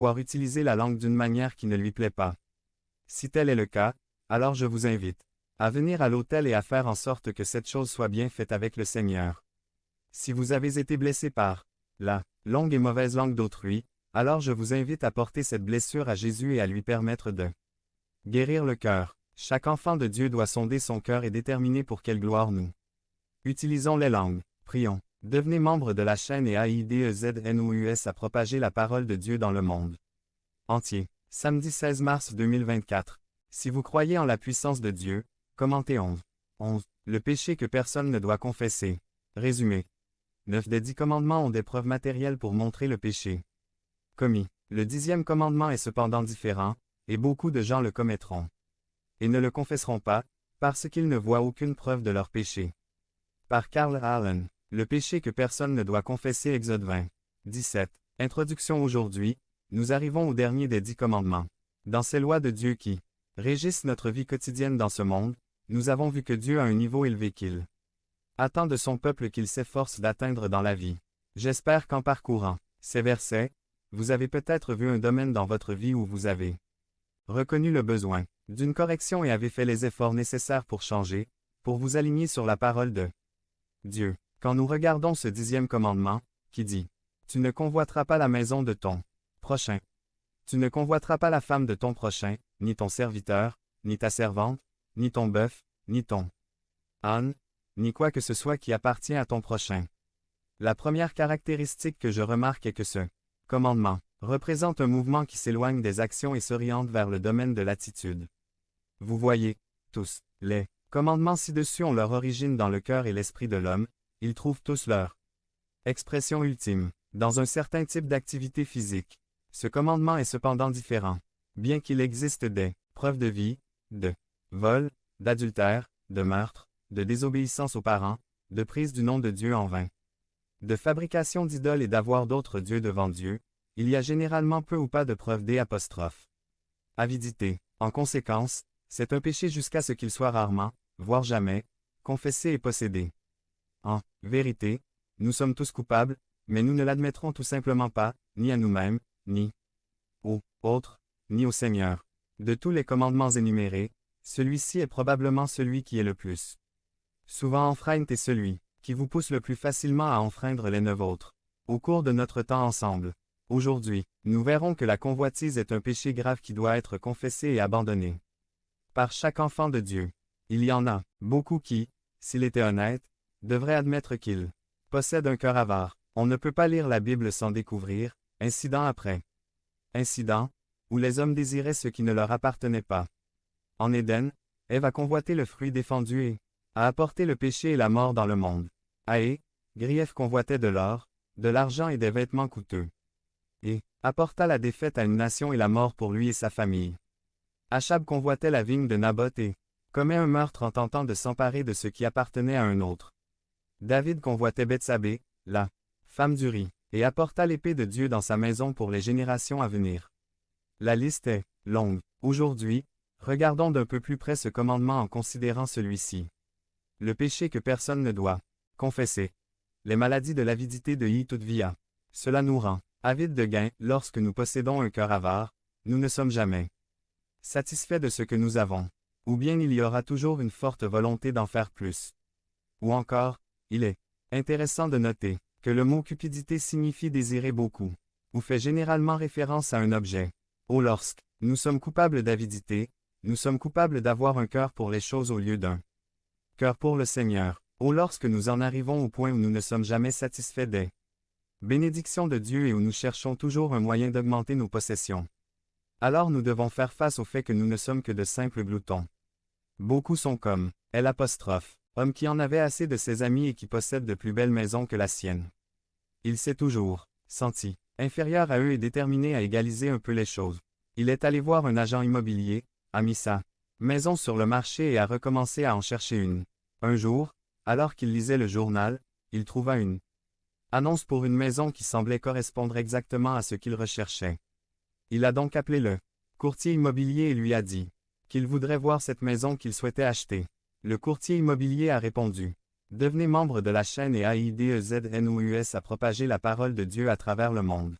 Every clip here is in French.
pouvoir utiliser la langue d'une manière qui ne lui plaît pas. Si tel est le cas, alors je vous invite à venir à l'autel et à faire en sorte que cette chose soit bien faite avec le Seigneur. Si vous avez été blessé par la longue et mauvaise langue d'autrui, alors je vous invite à porter cette blessure à Jésus et à lui permettre de guérir le cœur. Chaque enfant de Dieu doit sonder son cœur et déterminer pour quelle gloire nous utilisons les langues. Prions. Devenez membre de la chaîne et AIDEZNOUS à propager la parole de Dieu dans le monde entier. Samedi 16 mars 2024. Si vous croyez en la puissance de Dieu, commentez 11. 11. Le péché que personne ne doit confesser. Résumé. 9 des 10 commandements ont des preuves matérielles pour montrer le péché commis. Le 10e commandement est cependant différent, et beaucoup de gens le commettront. Et ne le confesseront pas, parce qu'ils ne voient aucune preuve de leur péché. Par Carl Allen. Le péché que personne ne doit confesser. Exode 20. 17. Introduction. Aujourd'hui, nous arrivons au dernier des 10 commandements. Dans ces lois de Dieu qui régissent notre vie quotidienne dans ce monde, nous avons vu que Dieu a un niveau élevé qu'il attend de son peuple qu'il s'efforce d'atteindre dans la vie. J'espère qu'en parcourant ces versets, vous avez peut-être vu un domaine dans votre vie où vous avez reconnu le besoin d'une correction et avez fait les efforts nécessaires pour changer, pour vous aligner sur la parole de Dieu. Quand nous regardons ce 10e commandement, qui dit « Tu ne convoiteras pas la maison de ton prochain. Tu ne convoiteras pas la femme de ton prochain, ni ton serviteur, ni ta servante, ni ton bœuf, ni ton âne, ni quoi que ce soit qui appartient à ton prochain. » La première caractéristique que je remarque est que ce commandement représente un mouvement qui s'éloigne des actions et s'oriente vers le domaine de l'attitude. Vous voyez, tous, les commandements ci-dessus ont leur origine dans le cœur et l'esprit de l'homme, ils trouvent tous leur expression ultime dans un certain type d'activité physique. Ce commandement est cependant différent. Bien qu'il existe des preuves de vie, de vol, d'adultère, de meurtre, de désobéissance aux parents, de prise du nom de Dieu en vain, de fabrication d'idoles et d'avoir d'autres dieux devant Dieu, il y a généralement peu ou pas de preuves avidité. En conséquence, c'est un péché jusqu'à ce qu'il soit rarement, voire jamais, confessé et possédé. En vérité, nous sommes tous coupables, mais nous ne l'admettrons tout simplement pas, ni à nous-mêmes, ni aux autres, ni au Seigneur. De tous les commandements énumérés, celui-ci est probablement celui qui est le plus souvent enfreint et celui qui vous pousse le plus facilement à enfreindre les 9 autres. Au cours de notre temps ensemble, aujourd'hui, nous verrons que la convoitise est un péché grave qui doit être confessé et abandonné par chaque enfant de Dieu. Il y en a beaucoup qui, s'il était honnête, devraient admettre qu'ils possèdent un cœur avare. On ne peut pas lire la Bible sans découvrir, incident après incident, où les hommes désiraient ce qui ne leur appartenait pas. En Éden, Ève a convoité le fruit défendu et a apporté le péché et la mort dans le monde. Grief convoitait de l'or, de l'argent et des vêtements coûteux. Et apporta la défaite à une nation et la mort pour lui et sa famille. Achab convoitait la vigne de Naboth et commet un meurtre en tentant de s'emparer de ce qui appartenait à un autre. David convoitait Bethsabée, la femme d'Uri, et apporta l'épée de Dieu dans sa maison pour les générations à venir. La liste est longue. Aujourd'hui, regardons d'un peu plus près ce commandement en considérant celui-ci. Le péché que personne ne doit confesser. Les maladies de l'avidité de Yitutvia. Cela nous rend avides de gain. Lorsque nous possédons un cœur avare, nous ne sommes jamais satisfaits de ce que nous avons. Ou bien il y aura toujours une forte volonté d'en faire plus. Ou encore, il est intéressant de noter que le mot cupidité signifie désirer beaucoup, ou fait généralement référence à un objet. Ou lorsque nous sommes coupables d'avidité, nous sommes coupables d'avoir un cœur pour les choses au lieu d'un cœur pour le Seigneur. Ou lorsque nous en arrivons au point où nous ne sommes jamais satisfaits des bénédictions de Dieu et où nous cherchons toujours un moyen d'augmenter nos possessions. Alors nous devons faire face au fait que nous ne sommes que de simples gloutons. Beaucoup sont comme homme qui en avait assez de ses amis et qui possède de plus belles maisons que la sienne. Il s'est toujours senti inférieur à eux et déterminé à égaliser un peu les choses. Il est allé voir un agent immobilier, a mis sa maison sur le marché et a recommencé à en chercher une. Un jour, alors qu'il lisait le journal, il trouva une annonce pour une maison qui semblait correspondre exactement à ce qu'il recherchait. Il a donc appelé le courtier immobilier et lui a dit qu'il voudrait voir cette maison qu'il souhaitait acheter. Le courtier immobilier a répondu « Devenez membre de la chaîne et AIDEZNOUS à propager la parole de Dieu à travers le monde. »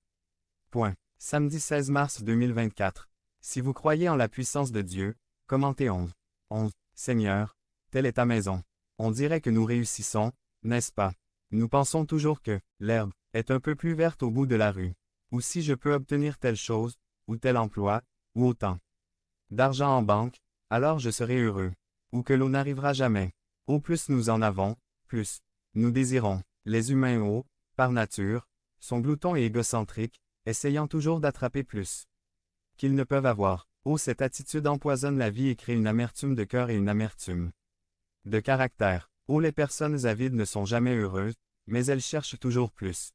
Samedi 16 mars 2024. Si vous croyez en la puissance de Dieu, commentez 11. 11. Seigneur, telle est ta maison. On dirait que nous réussissons, n'est-ce pas? Nous pensons toujours que l'herbe est un peu plus verte au bout de la rue. Ou si je peux obtenir telle chose, ou tel emploi, ou autant d'argent en banque, alors je serai heureux. Ou que l'eau n'arrivera jamais. Au plus nous en avons, plus nous désirons. Les humains par nature, sont gloutons et égocentriques, essayant toujours d'attraper plus qu'ils ne peuvent avoir. Cette attitude empoisonne la vie et crée une amertume de cœur et une amertume de caractère. Les personnes avides ne sont jamais heureuses, mais elles cherchent toujours plus.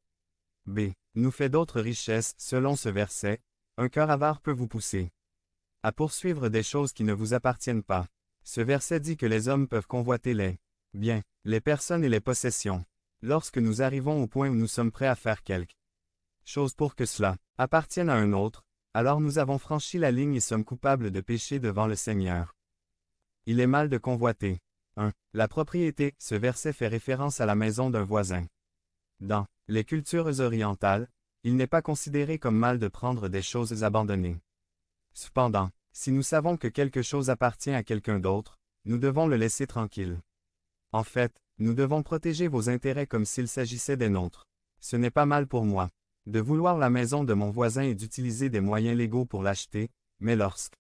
B. Nous fait d'autres richesses, selon ce verset, un cœur avare peut vous pousser à poursuivre des choses qui ne vous appartiennent pas. Ce verset dit que les hommes peuvent convoiter les biens, les personnes et les possessions. Lorsque nous arrivons au point où nous sommes prêts à faire quelque chose pour que cela appartienne à un autre, alors nous avons franchi la ligne et sommes coupables de péché devant le Seigneur. Il est mal de convoiter. 1. La propriété. Ce verset fait référence à la maison d'un voisin. Dans les cultures orientales, il n'est pas considéré comme mal de prendre des choses abandonnées. Cependant, si nous savons que quelque chose appartient à quelqu'un d'autre, nous devons le laisser tranquille. En fait, nous devons protéger vos intérêts comme s'il s'agissait des nôtres. Ce n'est pas mal pour moi de vouloir la maison de mon voisin et d'utiliser des moyens légaux pour l'acheter, mais lorsque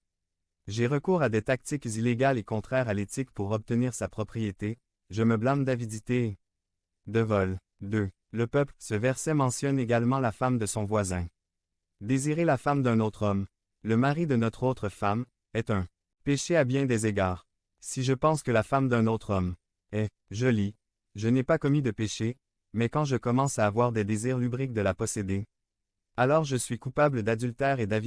j'ai recours à des tactiques illégales et contraires à l'éthique pour obtenir sa propriété, je me blâme d'avidité et de vol. 2. Le peuple. Ce verset mentionne également la femme de son voisin. Désirer la femme d'un autre homme, le mari de notre autre femme, est un péché à bien des égards. Si je pense que la femme d'un autre homme est jolie, je n'ai pas commis de péché, mais quand je commence à avoir des désirs lubriques de la posséder, alors je suis coupable d'adultère et d'avidité.